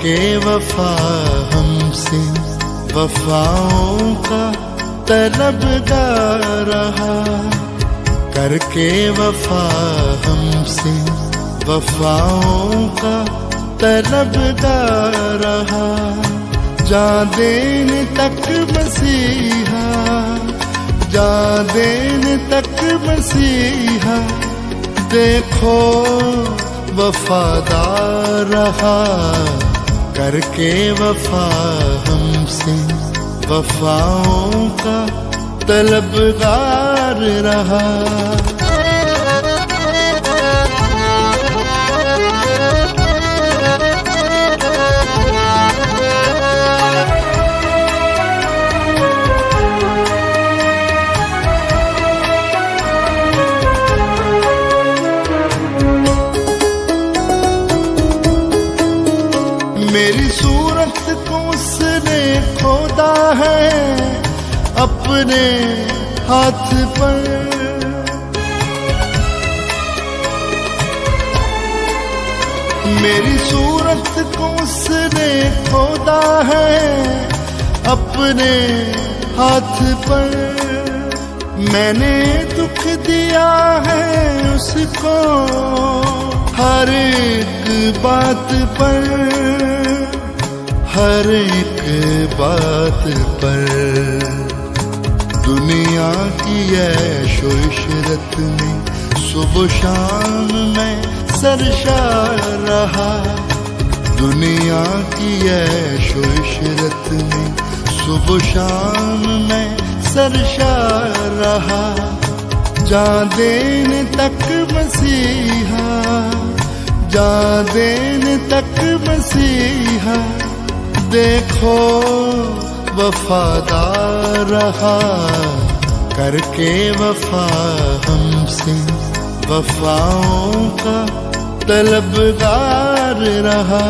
करके वफा हमसे वफाओं का तलबगार रहा, करके वफा हमसे वफाओं का तलबगार रहा। जान देने तक मसीहा, जान देने तक मसीहा, देखो वफादार रहा, करके वफा हमसे वफाओं का तलबगार रहा। मेरी सूरत को उसने खोदा है अपने हाथ पर, मेरी सूरत को उसने खोदा है अपने हाथ पर। मैंने दुख दिया है उसको हर एक बात पर, हर एक बात पर। दुनिया की ऐशो इशरत में सुबह शाम मैं सरशार रहा, दुनिया की ऐशो इशरत में सुबह शाम मैं सरशार रहा। जान देने तक मसीहा, जान देने तक मसीहा, देखो वफादार रहा, करके वफा हमसे वफाओं का तलबगार रहा।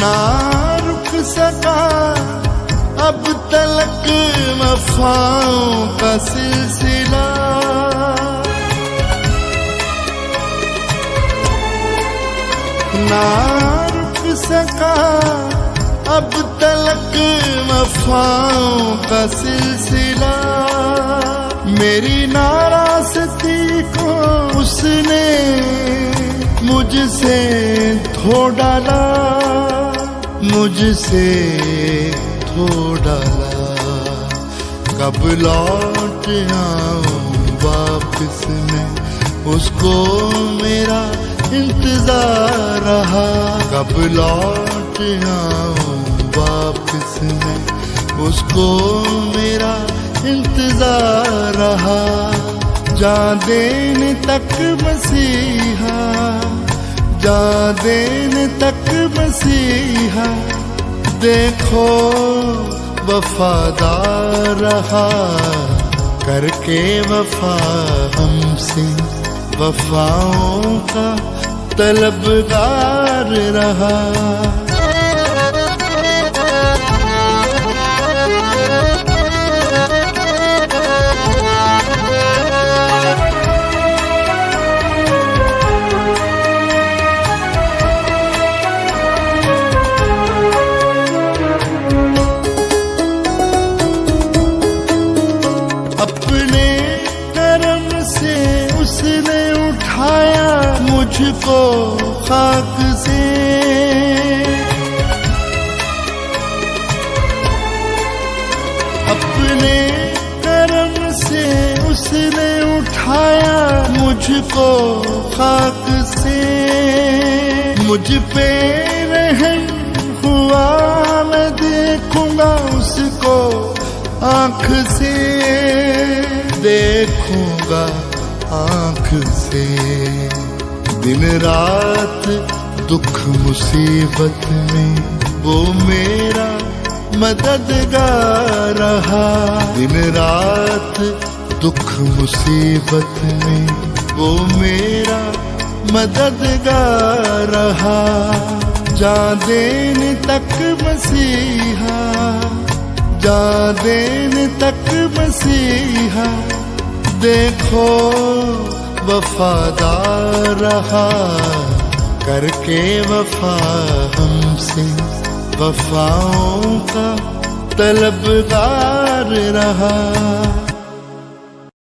ना रुक सका अब तलक वफाओं का सिलसिला, ना रुक सका अब तलक वफाओं का सिलसिला। मेरी नाराज़गी को उसने मुझसे धो डाला, मुझसे धो डाला। कब लौट आऊं वापस मैं, उसको मेरा इंतजार रहा। कब लौट आऊं वापस मैं, उसको मेरा इंतजार रहा। जान देने तक मसीहा, जान देने तक मसीहा, देखो वफादार रहा, करके वफा हमसे वफाओं का तलबगार रहा। अपने करम से उसने उठाया मुझको खाक से, अपने करम से उसने उठाया मुझको खाक से। मुझ पे रहम हुआ, मैं देखूंगा उसको आँख से, देखूंगा आँख से। दिन रात दुख मुसीबत में वो मेरा मददगार रहा। दिन रात दुख मुसीबत में वो मेरा मददगार रहा। जान देने तक मसीहा, जान देने तक मसीहा, देखो वफादार रहा। करके वफा हमसे वफाओं का तलबगार रहा।